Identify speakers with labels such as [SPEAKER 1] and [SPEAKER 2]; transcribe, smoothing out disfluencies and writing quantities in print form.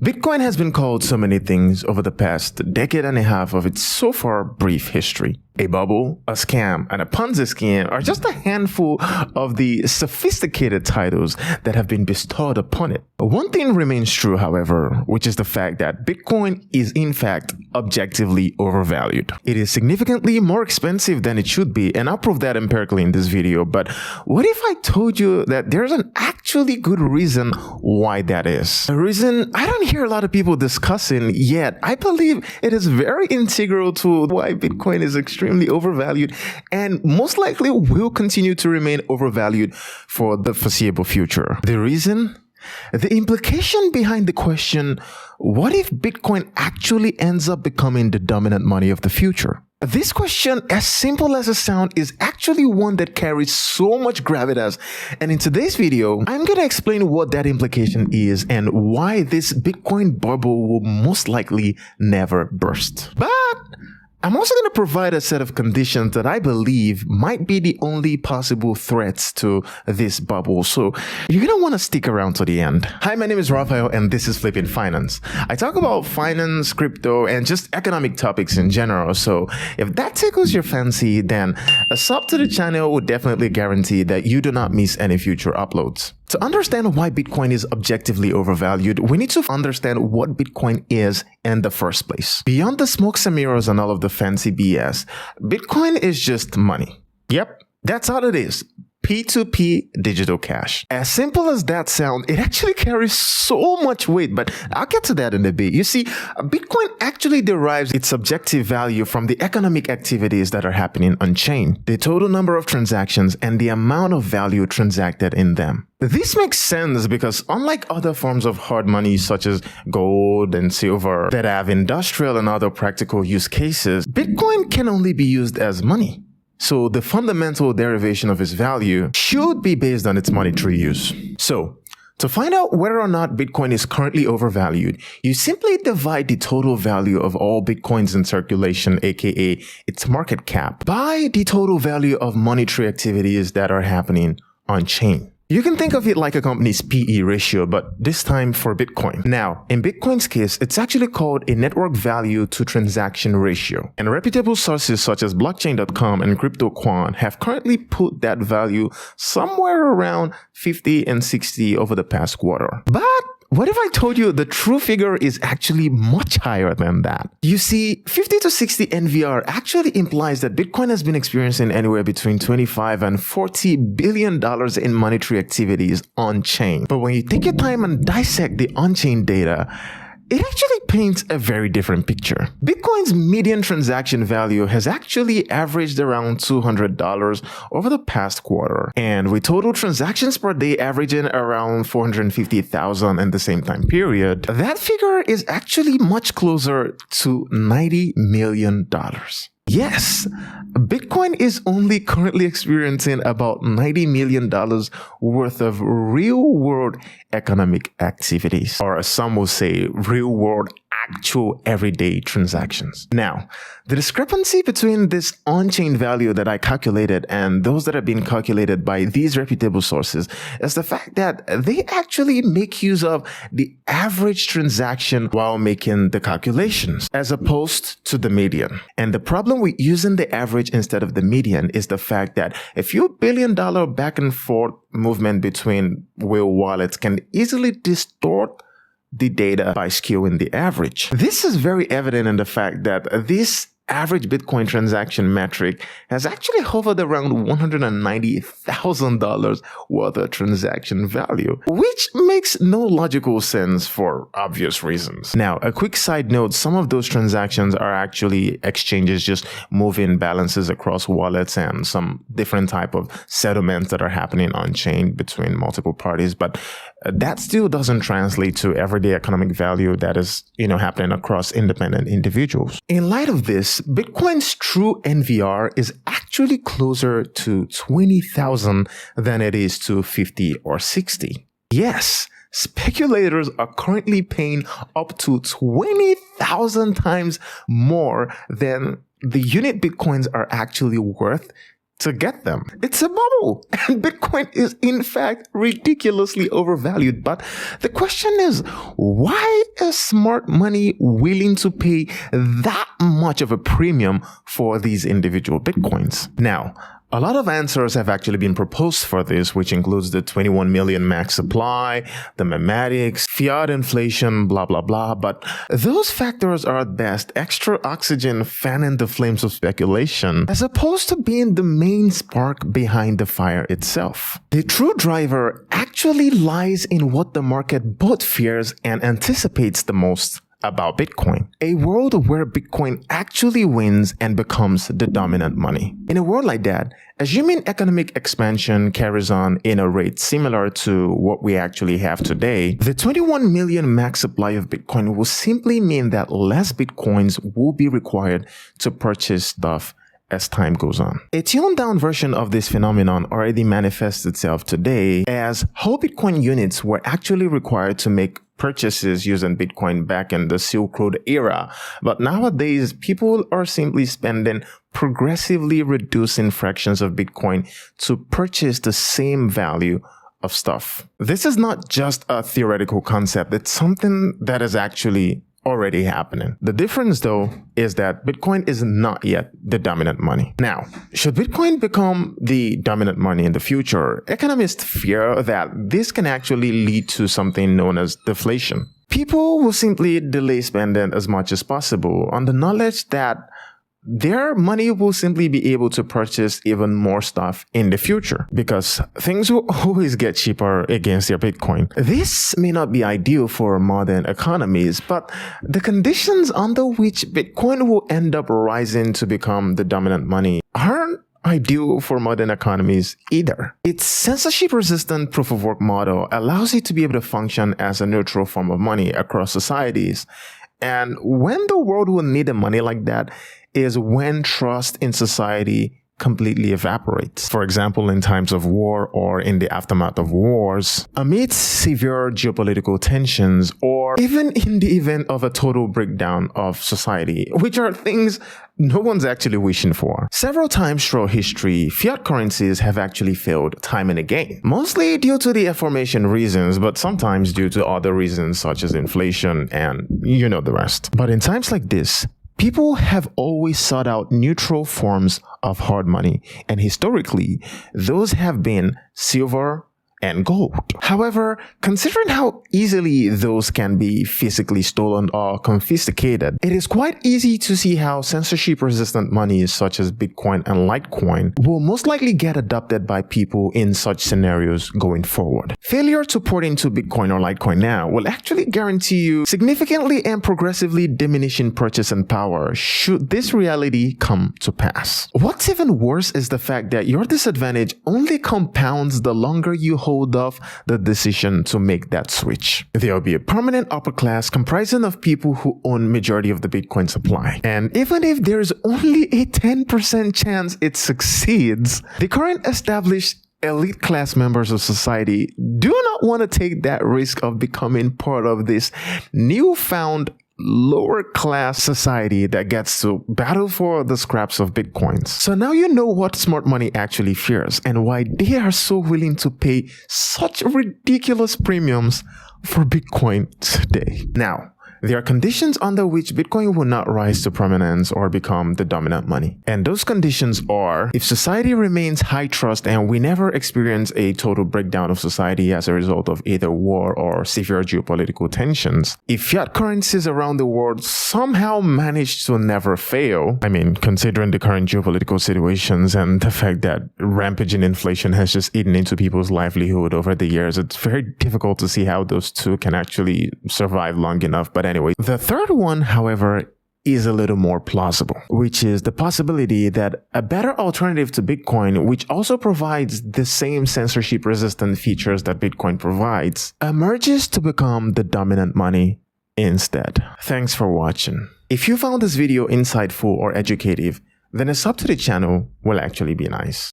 [SPEAKER 1] Bitcoin has been called so many things over the past decade and a half of its so far brief history. A bubble, a scam, and a Ponzi scheme are just a handful of the sophisticated titles that have been bestowed upon it. One thing remains true, however, which is the fact that Bitcoin is in fact objectively overvalued. It is significantly more expensive than it should be, and I'll prove that empirically in this video. But what if I told you that there's an actually good reason why that is? A reason I don't hear a lot of people discussing, yet I believe it is very integral to why Bitcoin is extremely overvalued and most likely will continue to remain overvalued for the foreseeable future. The reason? The implication behind the question, what if Bitcoin actually ends up becoming the dominant money of the future? This question, as simple as it sounds, is actually one that carries so much gravitas. And in today's video, I'm going to explain what that implication is and why this Bitcoin bubble will most likely never burst. But I'm also going to provide a set of conditions that I believe might be the only possible threats to this bubble. So you're going to want to stick around to the end. Hi, my name is Raphael and this is Flipping Finance. I talk about finance, crypto, and just economic topics in general. So if that tickles your fancy, then a sub to the channel will definitely guarantee that you do not miss any future uploads. To understand why Bitcoin is objectively overvalued, we need to understand what Bitcoin is in the first place. Beyond the smokes and mirrors and all of the fancy BS, Bitcoin is just money. Yep, that's all it is. P2P digital cash. As simple as that sounds, it actually carries so much weight, but I'll get to that in a bit. You see, Bitcoin actually derives its objective value from the economic activities that are happening on chain, the total number of transactions, and the amount of value transacted in them. This makes sense because unlike other forms of hard money such as gold and silver that have industrial and other practical use cases, Bitcoin can only be used as money. So the fundamental derivation of its value should be based on its monetary use. So to find out whether or not Bitcoin is currently overvalued, you simply divide the total value of all Bitcoins in circulation, aka its market cap, by the total value of monetary activities that are happening on chain. You can think of it like a company's PE ratio, but this time for Bitcoin. Now, in Bitcoin's case, it's actually called a network value to transaction ratio. And reputable sources such as blockchain.com and crypto quant have currently put that value somewhere around 50 and 60 over the past quarter. But what if I told you the true figure is actually much higher than that? You see, 50 to 60 NVR actually implies that Bitcoin has been experiencing anywhere between $25 and $40 billion in monetary activities on-chain. But when you take your time and dissect the on-chain data, it actually paints a very different picture. Bitcoin's median transaction value has actually averaged around $200 over the past quarter, and with total transactions per day averaging around 450,000 in the same time period, that figure is actually much closer to $90 million. Yes, Bitcoin is only currently experiencing about $90 million worth of real-world economic activities, or as some will say, real-world actual everyday transactions. Now, the discrepancy between this on-chain value that I calculated and those that have been calculated by these reputable sources is the fact that they actually make use of the average transaction while making the calculations, as opposed to the median. And the problem with using the average instead of the median is the fact that a few billion-dollar back and forth movement between whale wallets can easily distort the data by skewing the average. This is very evident in the fact that this average Bitcoin transaction metric has actually hovered around $190,000 worth of transaction value, which makes no logical sense for obvious reasons. Now, a quick side note, some of those transactions are actually exchanges just moving balances across wallets and some different type of settlements that are happening on chain between multiple parties, but that still doesn't translate to everyday economic value that is, happening across independent individuals. In light of this, Bitcoin's true NVR is actually closer to 20,000 than it is to 50 or 60. Yes, speculators are currently paying up to 20,000 times more than the unit Bitcoins are actually worth to get them. It's a bubble, and Bitcoin is in fact ridiculously overvalued. But the question is, why is smart money willing to pay that much of a premium for these individual Bitcoins? Now, a lot of answers have actually been proposed for this, which includes the 21 million max supply, the mathematics, fiat inflation, blah, blah, blah. But those factors are at best extra oxygen fanning the flames of speculation, as opposed to being the main spark behind the fire itself. The true driver actually lies in what the market both fears and anticipates the most about Bitcoin. A world where Bitcoin actually wins and becomes the dominant money. In a world like that, assuming economic expansion carries on in a rate similar to what we actually have today, the 21 million max supply of Bitcoin will simply mean that less Bitcoins will be required to purchase stuff as time goes on. A tuned down version of this phenomenon already manifests itself today, as whole Bitcoin units were actually required to make purchases using Bitcoin back in the Silk Road era. But nowadays, people are simply spending progressively reducing fractions of Bitcoin to purchase the same value of stuff. This is not just a theoretical concept. It's something that is actually already happening. The difference, though, is that Bitcoin is not yet the dominant money. Now, should Bitcoin become the dominant money in the future, economists fear that this can actually lead to something known as deflation. People will simply delay spending as much as possible on the knowledge that their money will simply be able to purchase even more stuff in the future, because things will always get cheaper against their Bitcoin. This may not be ideal for modern economies, but the conditions under which Bitcoin will end up rising to become the dominant money aren't ideal for modern economies either. Its censorship-resistant proof-of-work model allows it to be able to function as a neutral form of money across societies. And when the world will need a money like that is when trust in society completely evaporates. For example, in times of war or in the aftermath of wars, amidst severe geopolitical tensions, or even in the event of a total breakdown of society, which are things no one's actually wishing for. Several times throughout history, fiat currencies have actually failed time and again, mostly due to the aforementioned reasons, but sometimes due to other reasons such as inflation and you know the rest. But in times like this, people have always sought out neutral forms of hard money, and historically, those have been silver and gold. However, considering how easily those can be physically stolen or confiscated, it is quite easy to see how censorship-resistant monies such as Bitcoin and Litecoin will most likely get adopted by people in such scenarios going forward. Failure to port into Bitcoin or Litecoin now will actually guarantee you significantly and progressively diminishing purchasing power should this reality come to pass. What's even worse is the fact that your disadvantage only compounds the longer you hold off the decision to make that switch. There will be a permanent upper class comprising of people who own majority of the Bitcoin supply. And even if there's only a 10% chance it succeeds, the current established elite class members of society do not want to take that risk of becoming part of this newfound lower class society that gets to battle for the scraps of Bitcoins. So now you know what smart money actually fears and why they are so willing to pay such ridiculous premiums for Bitcoin today. Now, there are conditions under which Bitcoin will not rise to prominence or become the dominant money. And those conditions are if society remains high trust and we never experience a total breakdown of society as a result of either war or severe geopolitical tensions, if fiat currencies around the world somehow manage to never fail, I mean, considering the current geopolitical situations and the fact that rampaging inflation has just eaten into people's livelihood over the years, it's very difficult to see how those two can actually survive long enough. But anyway, the third one, however, is a little more plausible, which is the possibility that a better alternative to Bitcoin, which also provides the same censorship-resistant features that Bitcoin provides, emerges to become the dominant money instead. Thanks for watching. If you found this video insightful or educative, then a sub to the channel will actually be nice.